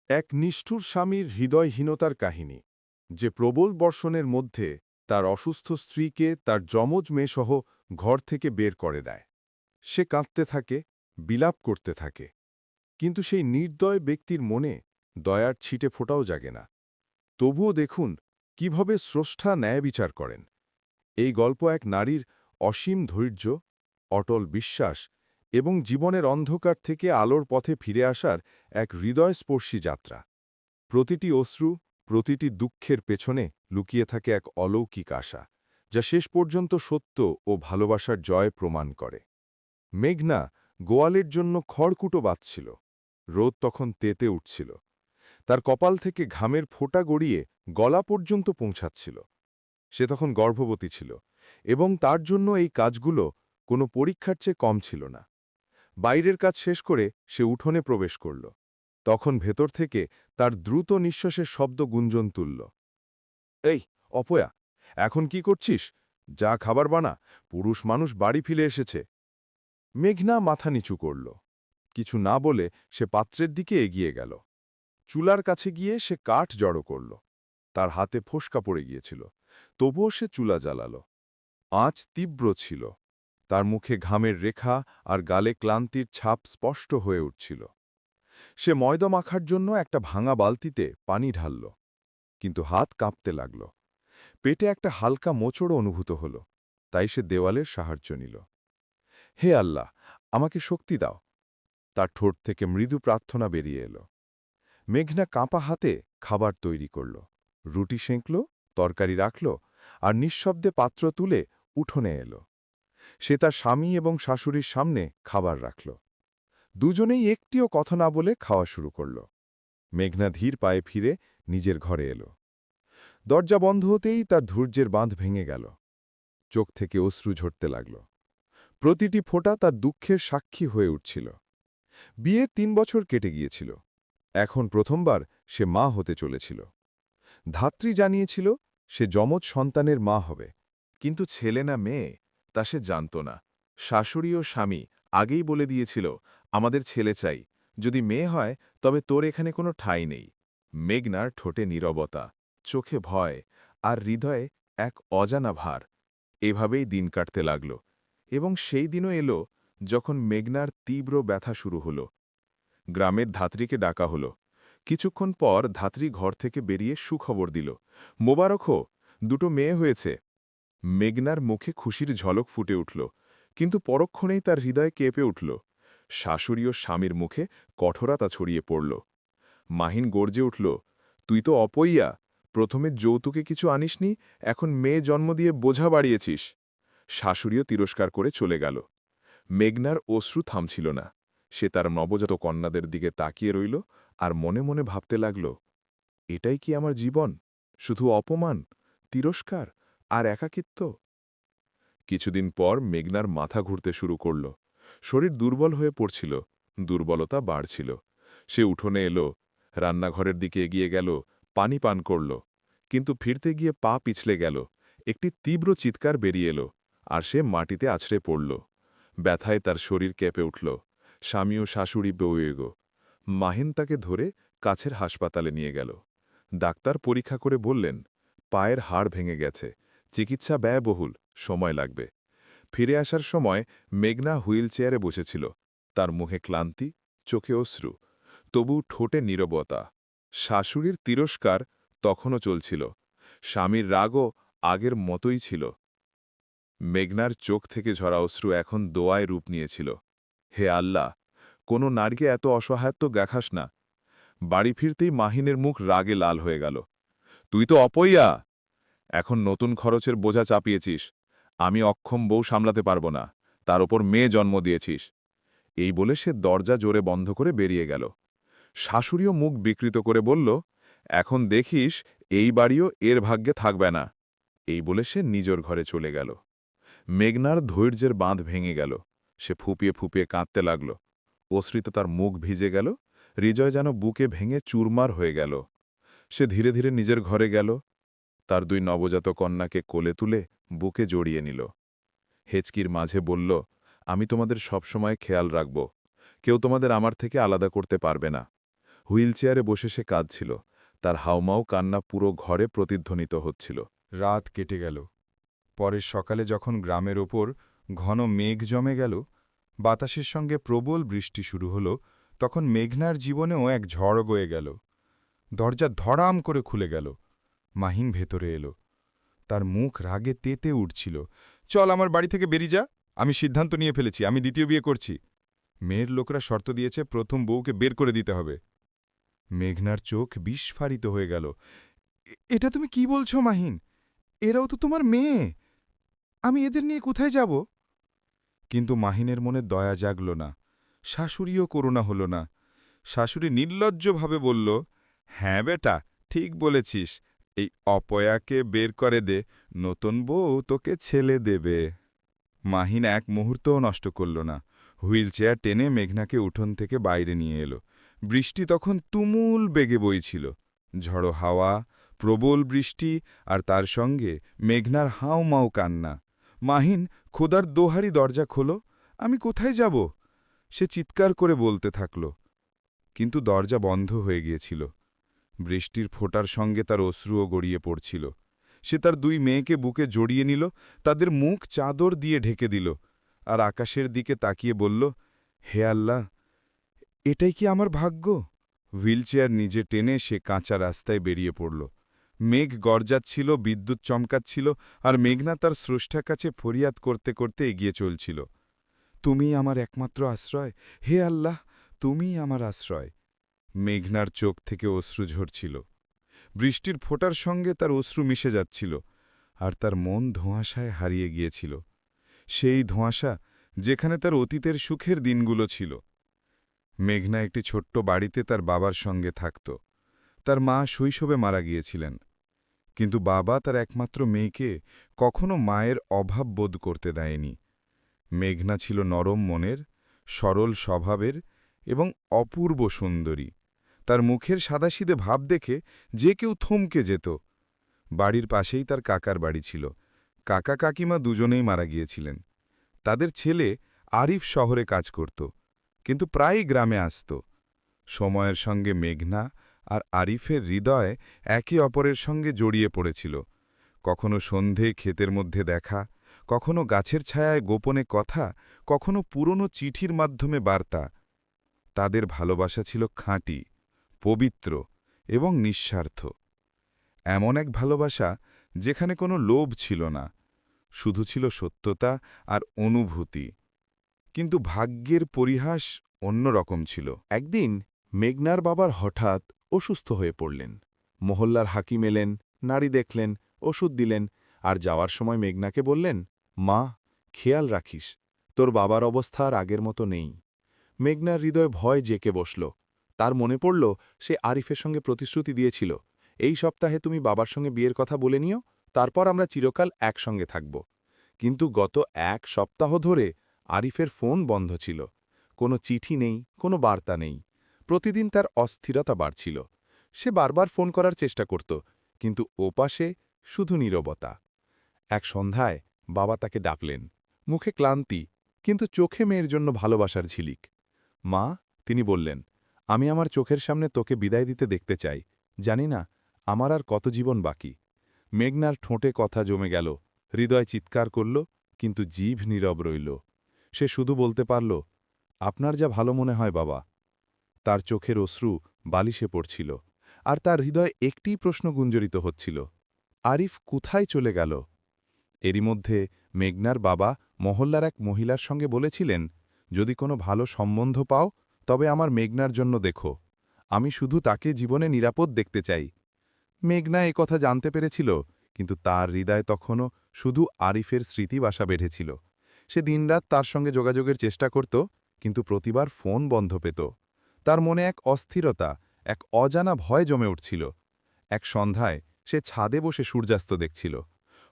এক নিষ্ঠুর স্বামীর হৃদয়হীনতার কাহিনী, যে প্রবল বর্ষণের মধ্যে তার অসুস্থ স্ত্রীকে তার যমজ মেয়েসহ ঘর থেকে বের করে দেয়। সে কাঁদতে থাকে, বিলাপ করতে থাকে, কিন্তু সেই নির্দয় ব্যক্তির মনে দয়ার ছিটে ফোঁটাও জাগে না। তবুও দেখুন কিভাবে স্রষ্টা ন্যায় বিচার করেন। এই গল্প এক নারীর অসীম ধৈর্য, অটল বিশ্বাস এবং জীবনের অন্ধকার থেকে আলোর পথে ফিরে আসার এক হৃদয়স্পর্শী যাত্রা। প্রতিটি অশ্রু, প্রতিটি দুঃখের পেছনে লুকিয়ে থাকে এক অলৌকিক আশা, যা শেষ পর্যন্ত সত্য ও ভালোবাসার জয় প্রমাণ করে। মেঘনা গোয়ালের জন্য খড়কুটো বাঁধছিল। রোদ তখন তেতে উঠছিল। তার কপাল থেকে ঘামের ফোঁটা গড়িয়ে গলা পর্যন্ত পৌঁছাচ্ছিল। সে তখন গর্ভবতী ছিল, এবং তার জন্য এই কাজগুলো কোনো পরীক্ষার চেয়ে কম ছিল না। বাইরের কাজ শেষ করে সে উঠোনে প্রবেশ করল। তখন ভেতর থেকে তার দ্রুত নিঃশ্বাসের শব্দ গুঞ্জন তুলল। এই অপয়া, এখন কি করছিস? যা খাবার বানা, পুরুষ মানুষ বাড়ি ফিরে এসেছে। মেঘনা মাথা নিচু করল। কিছু না বলে সে পাত্রের দিকে এগিয়ে গেল। চুলার কাছে গিয়ে সে কাঠ জড়ো করল। তার হাতে ফোসকা পড়ে গিয়েছিল, তবুও সে চুলা জ্বালাল। আঁচ তীব্র ছিল। তার মুখে ঘামের রেখা আর গালে ক্লান্তির ছাপ স্পষ্ট হয়ে উঠছিল। সে ময়দা মাখার জন্য একটা ভাঙা বালতিতে পানি ঢালল, কিন্তু হাত কাঁপতে লাগল। পেটে একটা হালকা মোচড় অনুভূত হল, তাই সে দেওয়ালের সাহায্য নিল। হে আল্লাহ, আমাকে শক্তি দাও। তার ঠোঁট থেকে মৃদু প্রার্থনা বেরিয়ে এলো। মেঘনা কাঁপা হাতে খাবার তৈরি করল, রুটি সেঁকল, তরকারি রাখল, আর নিঃশব্দে পাত্র তুলে উঠোনে এলো। সে তার স্বামী এবং শাশুড়ির সামনে খাবার রাখল। দুজনেই একটিও কথা না বলে খাওয়া শুরু করল। মেঘনা ধীর পায়ে ফিরে নিজের ঘরে এলো। দরজা বন্ধ হতেই তার ধৈর্যের বাঁধ ভেঙে গেল। চোখ থেকে অশ্রু ঝরতে লাগল। প্রতিটি ফোঁটা তার দুঃখের সাক্ষী হয়ে উঠছিল। বিয়ের ৩ বছর কেটে গিয়েছিল। এখন প্রথমবার সে মা হতে চলেছিল। ধাত্রী জানিয়েছিল সে যমজ সন্তানের মা হবে, কিন্তু ছেলে না মেয়ে তা সে জানত না। শাশুড়ি ও স্বামী আগেই বলে দিয়েছিল, আমাদের ছেলে চাই, যদি মেয়ে হয় তবে তোর এখানে কোনো ঠাঁই নেই। মেঘনার ঠোঁটে নীরবতা, চোখে ভয়, আর হৃদয়ে এক অজানা ভার। এভাবেই দিন কাটতে লাগল, এবং সেই দিনও এলো যখন মেঘনার তীব্র ব্যথা শুরু হল। গ্রামের ধাত্রীকে ডাকা হলো। কিছুক্ষণ পর ধাত্রী ঘর থেকে বেরিয়ে সুখবর দিল, মোবারক হো, 2টো মেয়ে হয়েছে। মেঘনার মুখে খুশির ঝলক ফুটে উঠল, কিন্তু পরক্ষণেই তার হৃদয় কেঁপে উঠল। শাশুড়ি ও স্বামীর মুখে কঠোরতা ছড়িয়ে পড়ল। মাহিন গর্জে উঠল, তুই তো অপইয়া, প্রথমে যৌতুকে কিছু আনিসনি, এখন মেয়ে জন্ম দিয়ে বোঝা বাড়িয়েছিস। শাশুড়িও তিরস্কার করে চলে গেল। মেঘনার অশ্রু থামছিল না। সে তার নবজাত কন্যাদের দিকে তাকিয়ে রইল আর মনে মনে ভাবতে লাগল, এটাই কি আমার জীবন? শুধু অপমান, তিরস্কার আর একাকিত্ব। কিছুদিন পর মেঘনার মাথা ঘুরতে শুরু করল। শরীর দুর্বল হয়ে পড়ছিল, দুর্বলতা বাড়ছিল। সে উঠোনে এলো, রান্নাঘরের দিকে এগিয়ে গেল, পানি পান করল, কিন্তু ফিরতে গিয়ে পা পিছলে গেল। একটি তীব্র চিৎকার বেরিয়ে এলো, আর সে মাটিতে আছড়ে পড়ল। ব্যথায় তার শরীর কেঁপে উঠল। স্বামী ও শাশুড়ি বউয়েগ। মাহিন তাকে ধরে কাছের হাসপাতালে নিয়ে গেল। ডাক্তার পরীক্ষা করে বললেন, পায়ের হাড় ভেঙে গেছে, চিকিৎসা ব্যয়বহুল, সময় লাগবে। ফিরে আসার সময় মেঘনা হুইল চেয়ারে বসেছিল। তার মুখে ক্লান্তি, চোখে অশ্রু, তবু ঠোঁটে নীরবতা। শাশুড়ির তিরস্কার তখনও চলছিল। স্বামীর রাগও আগের মতোই ছিল। মেঘনার চোখ থেকে ঝরা অশ্রু এখন দোয়ায় রূপ নিয়েছিল। হে আল্লাহ, কোনো নারীকে এত অসহায়ত্ব দেখাস না। বাড়ি ফিরতেই মাহিনের মুখ রাগে লাল হয়ে গেল। তুই তো অপইয়া, এখন নতুন খরচের বোঝা চাপিয়েছিস। আমি অক্ষম বউ সামলাতে পারব না, তার ওপর মেয়ে জন্ম দিয়েছিস। এই বলে সে দরজা জোরে বন্ধ করে বেরিয়ে গেল। শাশুড়িও মুখ বিকৃত করে বলল, এখন দেখিস এই বাড়িও এর ভাগ্যে থাকবে না। এই বলে সে নিজের ঘরে চলে গেল। মেঘনার ধৈর্যের বাঁধ ভেঙে গেল। সে ফুপিয়ে ফুপিয়ে কাঁদতে লাগল। অশ্রিতে তার মুখ ভিজে গেল, হৃদয় যেন বুকে ভেঙে চুরমার হয়ে গেল। সে ধীরে ধীরে নিজের ঘরে গেল, তার 2 নবজাত কন্যাকে কোলে তুলে বুকে জড়িয়ে নিল। হেঁচকির মাঝে বলল, আমি তোমাদের সবসময় খেয়াল রাখব, কেউ তোমাদের আমার থেকে আলাদা করতে পারবে না। হুইলচেয়ারে বসে সে কাঁদছিল। তার হাউমাউ কান্না পুরো ঘরে প্রতিধ্বনিত হচ্ছিল। রাত কেটে গেল। পরের সকালে যখন গ্রামের ওপর ঘন মেঘ জমে গেল, বাতাসের সঙ্গে প্রবল বৃষ্টি শুরু হল, তখন মেঘনার জীবনেও এক ঝড় বয়ে গেল। দরজা ধড়াম করে খুলে গেল। মাহিন ভেতরে এলো। তার মুখ রাগে তেতে উঠছিল। চল আমার বাড়ি থেকে বেরিয়ে যা। আমি সিদ্ধান্ত নিয়ে ফেলেছি, আমি দ্বিতীয় বিয়ে করছি। মেয়ের লোকরা শর্ত দিয়েছে প্রথম বউকে বের করে দিতে হবে। মেঘনার চোখ বিস্ফারিত হয়ে গেল। এটা তুমি কি বলছো মাহিন? এরাও তো তোমার মেয়ে। আমি এদের নিয়ে কোথায় যাব? কিন্তু মাহিনের মনে দয়া জাগল না। শাশুড়িও করুণা হল না। শাশুড়ি নির্লজ্জভাবে বলল, হ্যাঁ বেটা, ঠিক বলেছিস। এই অপয়াকে বের করে দে, নতুন বউ তোকে ছেলে দেবে। মাহিন এক মুহূর্তও নষ্ট করল না। হুইলচেয়ার টেনে মেঘনাকে উঠোন থেকে বাইরে নিয়ে এলো। বৃষ্টি তখন তুমুল বেগে বইছিল। ঝড়ো হাওয়া, প্রবল বৃষ্টি, আর তার সঙ্গে মেঘনার হাউমাউ কান্না। মাহিন, খোদার দোহারি দরজা খোলো, আমি কোথায় যাব? সে চিৎকার করে বলতে থাকল। কিন্তু দরজা বন্ধ হয়ে গিয়েছিল। বৃষ্টির ফোঁটার সঙ্গে তার অশ্রুও গড়িয়ে পড়ছিল। সে তার দুই মেয়েকে বুকে জড়িয়ে নিল, তাদের মুখ চাদর দিয়ে ঢেকে দিল, আর আকাশের দিকে তাকিয়ে বলল, হে আল্লাহ, এটাই কি আমার ভাগ্য? হুইলচেয়ার নিজে টেনে সে কাঁচা রাস্তায় বেরিয়ে পড়ল। মেঘ গর্জাচ্ছিল, বিদ্যুৎ চমকাচ্ছিল, আর মেঘনা তার স্রষ্টার কাছে ফরিয়াদ করতে করতে এগিয়ে চলছিল। তুমিই আমার একমাত্র আশ্রয়, হে আল্লাহ, তুমিই আমার আশ্রয়। মেঘনার চোখ থেকে অশ্রু ঝরছিল। বৃষ্টির ফোঁটার সঙ্গে তার অশ্রু মিশে যাচ্ছিল, আর তার মন ধোঁয়াশায় হারিয়ে গিয়েছিল। সেই ধোঁয়াশা যেখানে তার অতীতের সুখের দিনগুলো ছিল। মেঘনা একটি ছোট্ট বাড়িতে তার বাবার সঙ্গে থাকত। তার মা শৈশবে মারা গিয়েছিলেন, কিন্তু বাবা তার একমাত্র মেয়েকে কখনো মায়ের অভাব বোধ করতে দেয়নি। মেঘনা ছিল নরম মনের, সরল স্বভাবের এবং অপূর্ব সুন্দরী। তার মুখের সাদাসিধে ভাব দেখে যে কেউ থমকে যেত। বাড়ির পাশেই তার কাকার বাড়ি ছিল। কাকা কাকিমা দুজনেই মারা গিয়েছিলেন। তাদের ছেলে আরিফ শহরে কাজ করত, কিন্তু প্রায়ই গ্রামে আসত। সময়ের সঙ্গে মেঘনা আর আরিফের হৃদয় একে অপরের সঙ্গে জড়িয়ে পড়েছিল। কখনো সন্ধে ক্ষেতের মধ্যে দেখা, কখনো গাছের ছায়ায় গোপনে কথা, কখনো পুরনো চিঠির মাধ্যমে বার্তা। তাদের ভালোবাসা ছিল খাঁটি, পবিত্র এবং নিঃস্বার্থ। এমন এক ভালোবাসা যেখানে কোনো লোভ ছিল না, শুধু ছিল সত্যতা আর অনুভূতি। কিন্তু ভাগ্যের পরিহাস অন্যরকম ছিল। একদিন মেঘনার বাবার হঠাৎ অসুস্থ হয়ে পড়লেন। মহল্লার হাকিম এলেন, নাড়ি দেখলেন, ওষুধ দিলেন, আর যাওয়ার সময় মেঘনাকে বললেন, মা, খেয়াল রাখিস, তোর বাবার অবস্থা আর আগের মতো নেই। মেঘনার হৃদয় ভয় জেঁকে বসল। তার মনে পড়ল সে আরিফের সঙ্গে প্রতিশ্রুতি দিয়েছিল, এই সপ্তাহে তুমি বাবার সঙ্গে বিয়ের কথা বলে নিও, তারপর আমরা চিরকাল একসঙ্গে থাকব। কিন্তু গত এক সপ্তাহ ধরে আরিফের ফোন বন্ধ ছিল। কোনো চিঠি নেই, কোনো বার্তা নেই। প্রতিদিন তার অস্থিরতা বাড়ছিল। সে বারবার ফোন করার চেষ্টা করত, কিন্তু ওপাশে শুধু নীরবতা। এক সন্ধ্যায় বাবা তাকে ডাকলেন। মুখে ক্লান্তি, কিন্তু চোখে মেয়ের জন্য ভালোবাসার ঝিলিক। মা, তিনি বললেন, আমি আমার চোখের সামনে তোকে বিদায় দিতে দেখতে চাই। জানি না আমার আর কত জীবন বাকি। মেঘনার ঠোঁটে কথা জমে গেল, হৃদয় চিৎকার করল, কিন্তু জিভ নীরব রইল। সে শুধু বলতে পারল, আপনার যা ভালো মনে হয় বাবা। তার চোখের অশ্রু বালিশে পড়ছিল, আর তার হৃদয় একটিই প্রশ্ন গুঞ্জরিত হচ্ছিল, আরিফ কোথায় চলে গেল? এরই মধ্যে মেঘনার বাবা মহল্লার এক মহিলার সঙ্গে বলেছিলেন, যদি কোনো ভালো সম্বন্ধ পাও তবে আমার মেঘনার জন্য দেখো, আমি শুধু তাকে জীবনে নিরাপদ দেখতে চাই। মেঘনা এ কথা জানতে পেরেছিল, কিন্তু তার হৃদয় তখনও শুধু আরিফের স্মৃতি বাসা বেঁধেছিল। সে দিনরাত তার সঙ্গে যোগাযোগের চেষ্টা করত, কিন্তু প্রতিবার ফোন বন্ধ পেত। তার মনে এক অস্থিরতা, এক অজানা ভয় জমে উঠছিল। এক সন্ধ্যায় সে ছাদে বসে সূর্যাস্ত দেখছিল।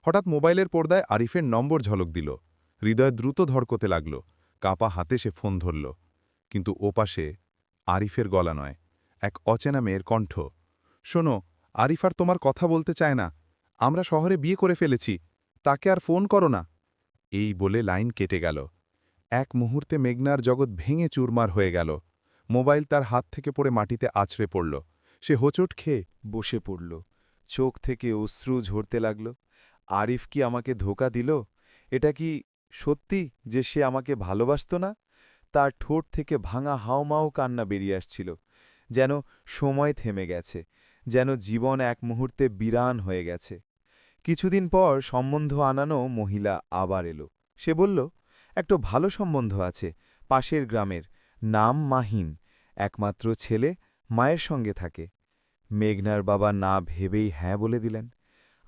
হঠাৎ মোবাইলের পর্দায় আরিফের নম্বর ঝলক দিল। হৃদয় দ্রুত ধড়কতে লাগল। কাঁপা হাতে সে ফোন ধরল, কিন্তু ওপাশে আরিফের গলা নয়, এক অচেনা মেয়ের কণ্ঠ। শোনো, আরিফ আর তোমার কথা বলতে চায় না। আমরা শহরে বিয়ে করে ফেলেছি, তাকে আর ফোন করো না। এই বলে লাইন কেটে গেল। এক মুহূর্তে মেঘনার জগৎ ভেঙে চুরমার হয়ে গেল। মোবাইল তার হাত থেকে পড়ে মাটিতে আছড়ে পড়ল। সে হোঁচট খেয়ে বসে পড়ল। চোখ থেকে অশ্রু ঝরতে লাগল। আরিফ কি আমাকে ধোঁকা দিল? এটা কি সত্যি যে সে আমাকে ভালোবাসত না? তার ঠোঁট থেকে ভাঙা হাওমাও কান্না বেরিয়ে আসছিল। যেন সময় থেমে গেছে, যেন জীবন এক মুহূর্তে বিরান হয়ে গেছে। কিছুদিন পর সম্বন্ধ আনানো মহিলা আবার এলো। সে বলল, একটা ভালো সম্বন্ধ আছে, পাশের গ্রামের, নাম মাহিন, একমাত্র ছেলে, মায়ের সঙ্গে থাকে। মেঘনার বাবা না ভেবেই হ্যাঁ বলে দিলেন।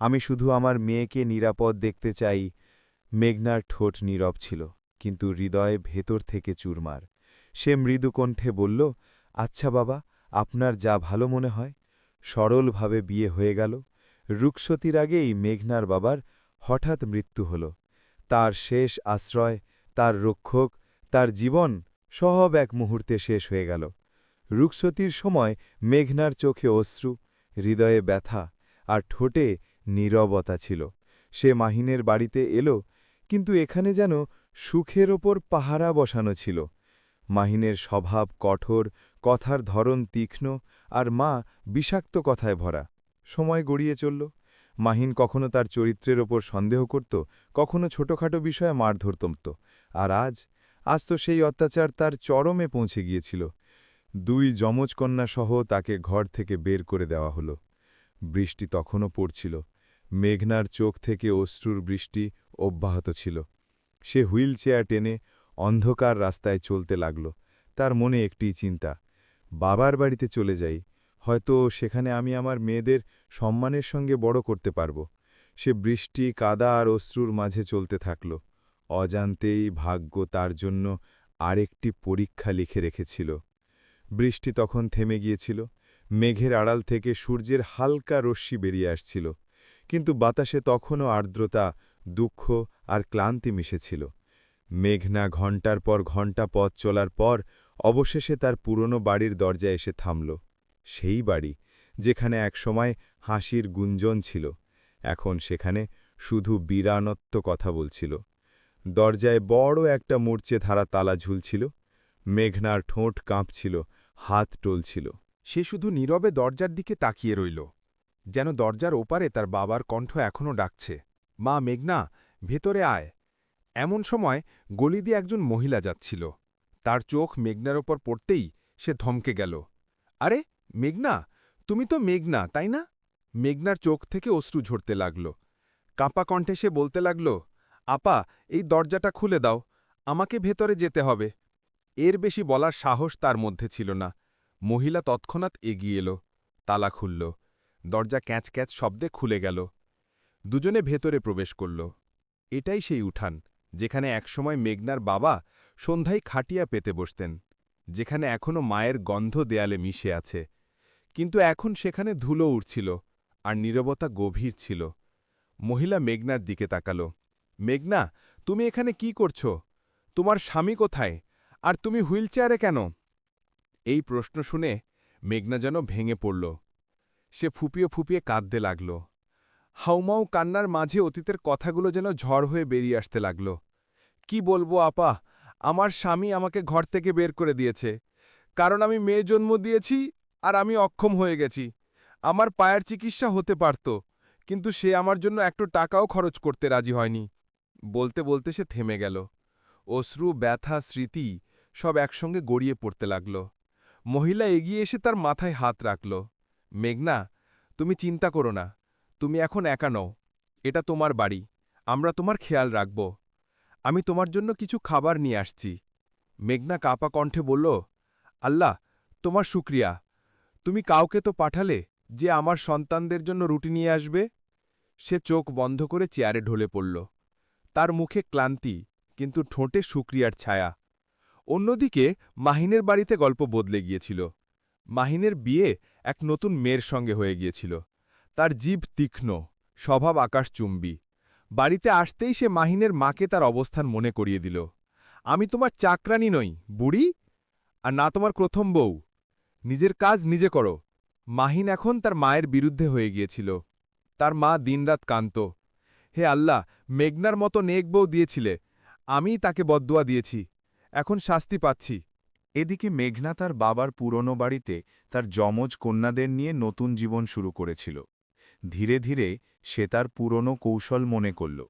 আমি শুধু আমার মেয়েকে নিরাপদ দেখতে চাই। মেঘনার ঠোঁট নীরব ছিল, কিন্তু হৃদয়ে ভেতর থেকে চুরমার। সে মৃদু কণ্ঠে বলল, আচ্ছা বাবা, আপনার যা ভালো মনে হয়। সরলভাবে বিয়ে হয়ে গেল। রুকসতীর আগেই মেঘনার বাবার হঠাৎ মৃত্যু হল। তার শেষ আশ্রয়, তার রক্ষক, তার জীবন সব এক মুহূর্তে শেষ হয়ে গেল। রুকসতীর সময় মেঘনার চোখে অশ্রু, হৃদয়ে ব্যথা, আর ঠোঁটে নীরবতা ছিল। সে মাহিনের বাড়িতে এলো, কিন্তু এখানে যেন সুখের ওপর পাহারা বসানো ছিল। মাহিনের স্বভাব কঠোর, কথার ধরন তীক্ষ্ণ, আর মা বিষাক্ত কথায় ভরা। সময় গড়িয়ে চলল। মাহিন কখনো তার চরিত্রের ওপর সন্দেহ করত, কখনো ছোটখাটো বিষয়ে মার ধরতমত। আর আজ তো সেই অত্যাচার তার চরমে পৌঁছে গিয়েছিল। 2 যমজ কন্যাসহ তাকে ঘর থেকে বের করে দেওয়া হল। বৃষ্টি তখনও পড়ছিল। মেঘনার চোখ থেকে অশ্রুর বৃষ্টি অব্যাহত ছিল। সে হুইল চেয়ার টেনে অন্ধকার রাস্তায় চলতে লাগল। তার মনে একটিই চিন্তা, বাবার বাড়িতে চলে যাই, হয়তো সেখানে আমি আমার মেয়েদের সম্মানের সঙ্গে বড় করতে পারব। সে বৃষ্টি, কাদা আর অশ্রুর মাঝে চলতে থাকল। অজান্তেই ভাগ্য তার জন্য আরেকটি পরীক্ষা লিখে রেখেছিল। বৃষ্টি তখন থেমে গিয়েছিল। মেঘের আড়াল থেকে সূর্যের হালকা রশ্মি বেরিয়ে আসছিল, কিন্তু বাতাসে তখনও আর্দ্রতা, দুঃখ আর ক্লান্তি মিশেছিল। মেঘনা ঘণ্টার পর ঘণ্টা পথ চলার পর অবশেষে তার পুরনো বাড়ির দরজায় এসে থামল। সেই বাড়ি, যেখানে একসময় হাসির গুঞ্জন ছিল, এখন সেখানে শুধু বিরানত্ব কথা বলছিল। দরজায় বড় একটা মূর্ছে ধারা তালা ঝুলছিল। মেঘনার ঠোঁট কাঁপছিল, হাত টলছিল। সে শুধু নীরবে দরজার দিকে তাকিয়ে রইল, যেন দরজার ওপারে তার বাবার কণ্ঠ এখনও ডাকছে, মা মেঘনা, ভেতরে আয়। এমন সময় গলি দিয়ে একজন মহিলা যাচ্ছিল। তার চোখ মেঘনার ওপর পড়তেই সে থমকে গেল। আরে মেঘনা, তুমি তো মেঘনা, তাই না? মেঘনার চোখ থেকে অশ্রু ঝরতে লাগল। কাঁপা কণ্ঠে সে বলতে লাগল, আপা, এই দরজাটা খুলে দাও, আমাকে ভেতরে যেতে হবে। এর বেশি বলার সাহস তার মধ্যে ছিল না। মহিলা তৎক্ষণাৎ এগিয়ে এলো, তালা খুলল, দরজা ক্যাঁচ ক্যাঁচ শব্দে খুলে গেল। দুজনে ভেতরে প্রবেশ করল। এটাই সেই উঠান, যেখানে একসময় মেঘনার বাবা সন্ধ্যায় খাটিয়া পেতে বসতেন, যেখানে এখনও মায়ের গন্ধ দেয়ালে মিশে আছে। কিন্তু এখন সেখানে ধুলো উড়ছিল, আর নীরবতা গভীর ছিল। মহিলা মেঘনার দিকে তাকাল। মেঘনা, তুমি এখানে কি করছ? তোমার স্বামী কোথায়? আর তুমি হুইলচেয়ারে কেন? এই প্রশ্ন শুনে মেঘনা যেন ভেঙে পড়ল। সে ফুপিয়ে ফুপিয়ে কাঁদতে লাগল। হাউমাউ কান্নার মাঝে অতীতের কথাগুলো যেন ঝড় হয়ে বেরিয়ে আসতে লাগল। কি বলবো আপা, আমার স্বামী আমাকে ঘর থেকে বের করে দিয়েছে, কারণ আমি মেয়ে জন্ম দিয়েছি আর আমি অক্ষম হয়ে গেছি। আমার পায়ের চিকিৎসা হতে পারত, কিন্তু সে আমার জন্য একটু টাকাও খরচ করতে রাজি হয়নি। বলতে বলতে সে থেমে গেল। অশ্রু, ব্যথা, স্মৃতি সব একসঙ্গে গড়িয়ে পড়তে লাগল। মহিলা এগিয়ে এসে তার মাথায় হাত রাখল। মেঘনা, তুমি চিন্তা করো না, তুমি এখন একা নও। এটা তোমার বাড়ি, আমরা তোমার খেয়াল রাখব। আমি তোমার জন্য কিছু খাবার নিয়ে আসছি। মেঘনা কাঁপা কণ্ঠে বলল, আল্লাহ, তোমার শুক্রিয়া। তুমি কাউকে তো পাঠালে যে আমার সন্তানদের জন্য রুটি নিয়ে আসবে। সে চোখ বন্ধ করে চেয়ারে ঢলে পড়ল। তার মুখে ক্লান্তি, কিন্তু ঠোঁটে শুক্রিয়ার ছায়া। অন্যদিকে মাহিনের বাড়িতে গল্প বদলে গিয়েছিল। মাহিনের বিয়ে এক নতুন মেয়ের সঙ্গে হয়ে গিয়েছিল। তার জিভ তীক্ষ্ণ, স্বভাব আকাশচুম্বী। বাড়িতে আসতেই সে মাহিনের মাকে তার অবস্থান মনে করিয়ে দিল। আমি তোমার চাকরানি নই, বুড়ি, আর না তোমার প্রথম বউ। নিজের কাজ নিজে করো। মাহিন এখন তার মায়ের বিরুদ্ধে হয়ে গিয়েছিল। তার মা দিনরাত কাঁদত, হে আল্লাহ, মেঘনার মতো নেক বউ দিয়েছিলে, আমিই তাকে বদদুয়া দিয়েছি, এখন শাস্তি পাচ্ছি। এদিকে মেঘনা তার বাবার পুরনো বাড়িতে তার যমজ কন্যাদের নিয়ে নতুন জীবন শুরু করেছিল। ধীরে ধীরে সে তার পুরনো কৌশল মনে করল।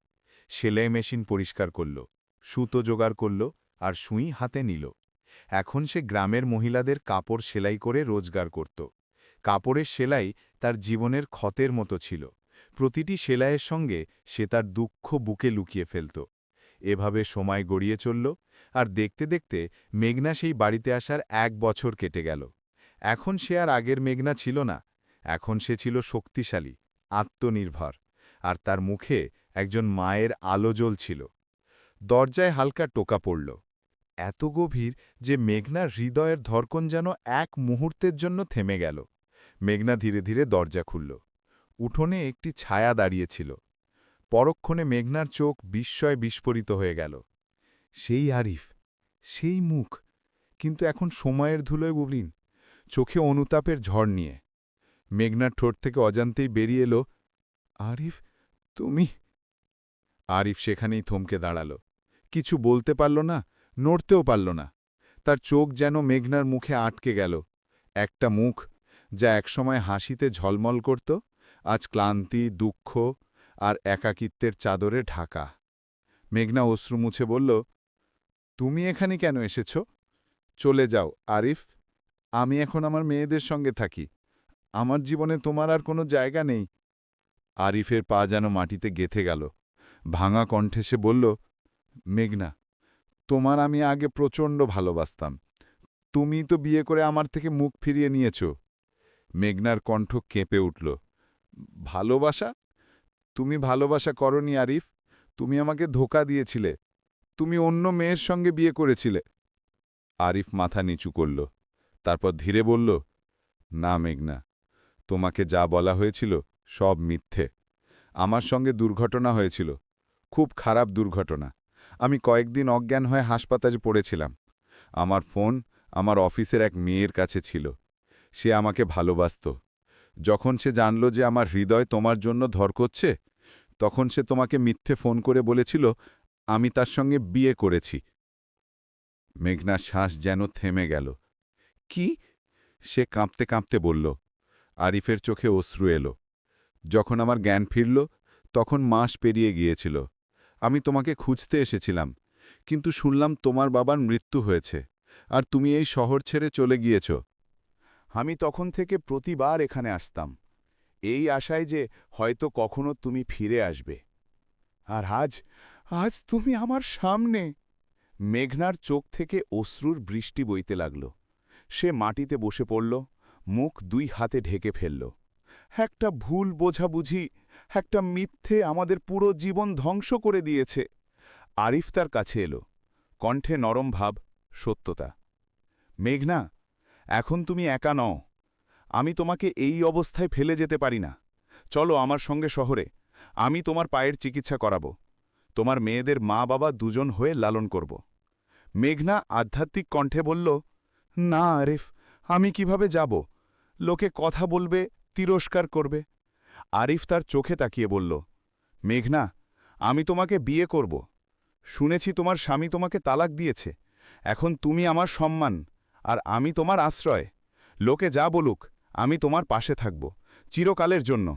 সেলাই মেশিন পরিষ্কার করল, সুতো জোগাড় করল আর সুই হাতে নিল। এখন সে গ্রামের মহিলাদের কাপড় সেলাই করে রোজগার করত। কাপড়ের সেলাই তার জীবনের ক্ষতের মতো ছিল। প্রতিটি সেলাইয়ের সঙ্গে সে তার দুঃখ বুকে লুকিয়ে ফেলত। এভাবে সময় গড়িয়ে চলল, আর দেখতে দেখতে মেঘনা সেই বাড়িতে আসার ১ বছর কেটে গেল। এখন সে আর আগের মেঘনা ছিল না। এখন সে ছিল শক্তিশালী, আত্মনির্ভর, আর তার মুখে একজন মায়ের আলো জ্বলছিল। দরজায় হালকা টোকা পড়ল, এত গভীর যে মেঘনার হৃদয়ের ধড়কন যেন এক মুহূর্তের জন্য থেমে গেল। মেঘনা ধীরে ধীরে দরজা খুলল। উঠোনে একটি ছায়া দাঁড়িয়েছিল। পরক্ষণে মেঘনার চোখ বিস্ময়ে বিস্ফোরিত হয়ে গেল। সেই আরিফ, সেই মুখ, কিন্তু এখন সময়ের ধুলোয় বুবলিন, চোখে অনুতাপের ঝড় নিয়ে। মেঘনার ঠোঁট থেকে অজান্তেই বেরিয়ে এলো, আরিফ, তুমি? আরিফ সেখানেই থমকে দাঁড়াল। কিছু বলতে পারল না, নড়তেও পারল না। তার চোখ যেন মেঘনার মুখে আটকে গেল। একটা মুখ যা একসময় হাসিতে ঝলমল করত, আজ ক্লান্তি, দুঃখ আর একাকিত্বের চাদরে ঢাকা। মেঘনা অশ্রু মুছে বলল, তুমি এখানে কেন এসেছ? চলে যাও আরিফ, আমি এখন আমার মেয়েদের সঙ্গে থাকি। আমার জীবনে তোমার আর কোনো জায়গা নেই। আরিফের পা যেন মাটিতে গেঁথে গেল। ভাঙা কণ্ঠে সে বলল, মেঘনা, তোমার আমি আগে প্রচণ্ড ভালোবাসতাম। তুমি তো বিয়ে করে আমার থেকে মুখ ফিরিয়ে নিয়েছ। মেঘনার কণ্ঠ কেঁপে উঠল। ভালোবাসা? তুমি ভালোবাসা করনি আরিফ, তুমি আমাকে ধোঁকা দিয়েছিলে। তুমি অন্য মেয়ের সঙ্গে বিয়ে করেছিলে। আরিফ মাথা নিচু করল, তারপর ধীরে বলল, না মেঘনা, তোমাকে যা বলা হয়েছিল সব মিথ্যে। আমার সঙ্গে দুর্ঘটনা হয়েছিল, খুব খারাপ দুর্ঘটনা। আমি কয়েকদিন অজ্ঞান হয়ে হাসপাতালে পড়েছিলাম। আমার ফোন আমার অফিসের এক মেয়ের কাছে ছিল। সে আমাকে ভালোবাসত। যখন সে জানল যে আমার হৃদয় তোমার জন্য ধড়কচ্ছে, তখন সে তোমাকে মিথ্যে ফোন করে বলেছিল আমি তার সঙ্গে বিয়ে করেছি। মেঘনার শ্বাস যেন থেমে গেল। কি? সে কাঁপতে কাঁপতে বলল। আরিফের চোখে অশ্রু এলো। যখন আমার জ্ঞান ফিরল, তখন মাস পেরিয়ে গিয়েছিল। আমি তোমাকে খুঁজতে এসেছিলাম, কিন্তু শুনলাম তোমার বাবার মৃত্যু হয়েছে, আর তুমি এই শহর ছেড়ে চলে গিয়েছ। আমি তখন থেকে প্রতিবার এখানে আসতাম, এই আশায় যে হয়তো কখনো তুমি ফিরে আসবে। আর আজ, আজ তুমি আমার সামনে। মেঘনার চোখ থেকে অশ্রুর বৃষ্টি বইতে লাগল। সে মাটিতে বসে পড়ল, মুখ 2 হাতে ঢেকে ফেলল। একটা ভুল বোঝাবুঝি, একটা মিথ্যে আমাদের পুরো জীবন ধ্বংস করে দিয়েছে। আরিফ তার কাছে এলো, কণ্ঠে নরম ভাব, সত্যতা। মেঘনা, এখন তুমি একা নও। আমি তোমাকে এই অবস্থায় ফেলে যেতে পারি না। চলো আমার সঙ্গে শহরে, আমি তোমার পায়ের চিকিৎসা করাবো। তোমার মেয়েদের মা বাবা দুজন হয়ে লালন করব। মেঘনা আধ্যাত্মিক কণ্ঠে বলল, না আরিফ, আমি কিভাবে যাব? লোকে কথা বলবে, তিরস্কার করবে। আরিফ তার চোখে তাকিয়ে বলল, মেঘনা, আমি তোমাকে বিয়ে করব। শুনেছি তোমার স্বামী তোমাকে তালাক দিয়েছে। এখন তুমি আমার সম্মান, আর আমি তোমার আশ্রয়। লোকে যা বলুক, আমি তোমার পাশে থাকব, চিরকালের জন্য।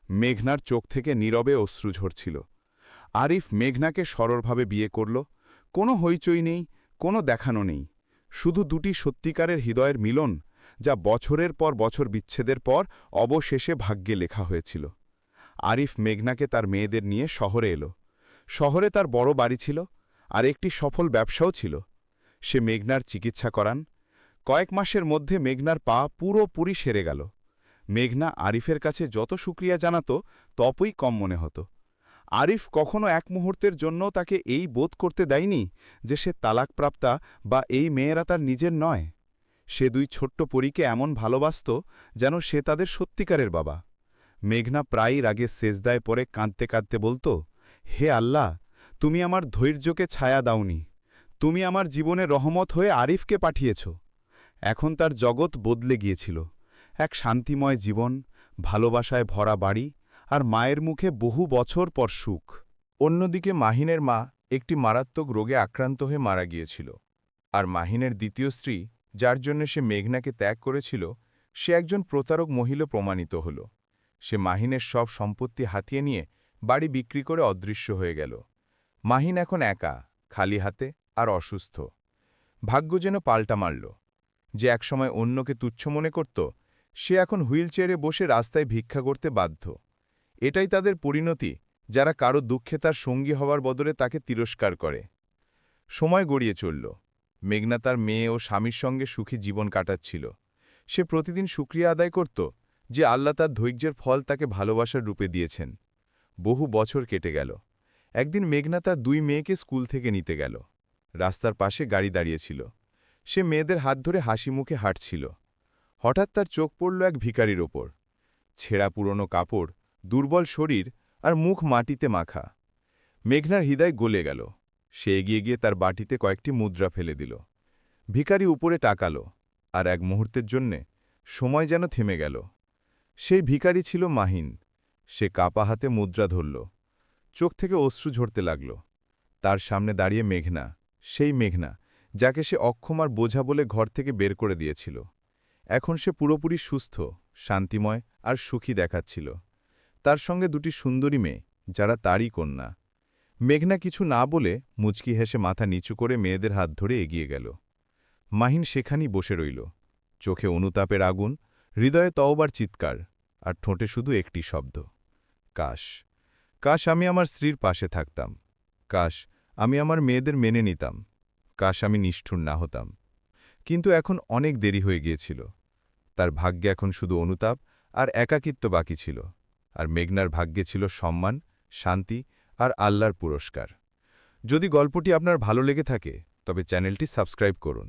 মেঘনার চোখ থেকে নীরবে অশ্রু ঝরছিল। আরিফ মেঘনাকে সরলভাবে বিয়ে করল। কোনো হইচই নেই, কোনো দেখানো নেই, শুধু 2টি সত্যিকারের হৃদয়ের মিলন, যা বছরের পর বছর বিচ্ছেদের পর অবশেষে ভাগ্যে লেখা হয়েছিল। আরিফ মেঘনাকে তার মেয়েদের নিয়ে শহরে এলো। শহরে তার বড় বাড়ি ছিল, আর একটি সফল ব্যবসাও ছিল। সে মেঘনার চিকিৎসা করান। কয়েক মাসের মধ্যে মেঘনার পা পুরোপুরি সেরে গেল। মেঘনা আরিফের কাছে যত শুকরিয়া জানাত, ততই কম মনে হতো। আরিফ কখনো এক মুহূর্তের জন্য তাকে এই বোধ করতে দেয়নি যে সে তালাকপ্রাপ্তা বা এই মেয়েরা তার নিজের নয়। সে 2 ছোট্ট পরীকে এমন ভালোবাসত যেন সে তাদের সত্যিকারের বাবা। মেঘনা প্রায়ই রাগে সেজদায় পড়ে কাঁদতে কাঁদতে বলত, হে আল্লাহ, তুমি আমার ধৈর্যকে ছায়া দাওনি। তুমি আমার জীবনে রহমত হয়ে আরিফকে পাঠিয়েছ। এখন তার জগৎ বদলে গিয়েছিল। এক শান্তিময় জীবন, ভালোবাসায় ভরা বাড়ি, আর মায়ের মুখে বহু বছর পর সুখ। অন্যদিকে মাহিনের মা একটি মারাত্মক রোগে আক্রান্ত হয়ে মারা গিয়েছিল। আর মাহিনের দ্বিতীয় স্ত্রী, যার জন্য সে মেঘনাকে ত্যাগ করেছিল, সে একজন প্রতারক মহিলা প্রমাণিত হল। সে মাহিনের সব সম্পত্তি হাতিয়ে নিয়ে বাড়ি বিক্রি করে অদৃশ্য হয়ে গেল। মাহিন এখন একা, খালি হাতে আর অসুস্থ। ভাগ্য যেন পাল্টা মারল। যে একসময় অন্যকে তুচ্ছ মনে করত, সে এখন হুইলচেয়ারে বসে রাস্তায় ভিক্ষা করতে বাধ্য। এটাই তাদের পরিণতি, যারা কারো দুঃখে তার সঙ্গী হওয়ার বদলে তাকে তিরস্কার করে। সময় গড়িয়ে চলল। মেঘনা তার মেয়ে ও স্বামীর সঙ্গে সুখী জীবন কাটাচ্ছিল। সে প্রতিদিন শুকরিয়া আদায় করত যে আল্লাহ তার ধৈর্যের ফল তাকে ভালোবাসার রূপে দিয়েছেন। বহু বছর কেটে গেল। একদিন মেঘনা তার 2 মেয়েকে স্কুল থেকে নিতে গেল। রাস্তার পাশে গাড়ি দাঁড়িয়েছিল। সে মেয়েদের হাত ধরে হাসি মুখে হাঁটছিল। হঠাৎ তার চোখ পড়ল এক ভিখারির ওপর। ছেঁড়া পুরনো কাপড়, দুর্বল শরীর আর মুখ মাটিতে মাখা। মেঘনার হৃদয় গলে গেল। সে এগিয়ে গিয়ে তার বাটিতে কয়েকটি মুদ্রা ফেলে দিল। ভিখারি উপরে টাকালো, আর এক মুহূর্তের জন্যে সময় যেন থেমে গেল। সেই ভিখারি ছিল মাহিন। সে কাপা হাতে মুদ্রা ধরল। চোখ থেকে অশ্রু ঝরতে লাগল। তার সামনে দাঁড়িয়ে মেঘনা, সেই মেঘনা যাকে সে অক্ষমার বোঝা বলে ঘর থেকে বের করে দিয়েছিল। এখন সে পুরোপুরি সুস্থ, শান্তিময় আর সুখী দেখাচ্ছিল। তার সঙ্গে 2টি সুন্দরী মেয়ে, যারা তারই কন্যা। মেঘনা কিছু না বলে মুচকি হেসে মাথা নিচু করে মেয়েদের হাত ধরে এগিয়ে গেল। মাহিন সেখানেই বসে রইল। চোখে অনুতাপের আগুন, হৃদয়ে তওবার চিৎকার, আর ঠোঁটে শুধু একটি শব্দ, কাশ। কাশ আমি আমার স্ত্রীর পাশে থাকতাম। কাশ আমি আমার মেয়েদের মেনে নিতাম। কাশ আমি নিষ্ঠুর না হতাম। কিন্তু এখন অনেক দেরি হয়ে গিয়েছিল। তার ভাগ্যে এখন শুধু অনুতাপ আর একাকিত্ব বাকি ছিল। আর মেঘনার ভাগ্যে ছিল সম্মান, শান্তি আর আল্লাহর পুরস্কার। যদি গল্পটি আপনার ভালো লেগে থাকে, তবে চ্যানেলটি সাবস্ক্রাইব করুন।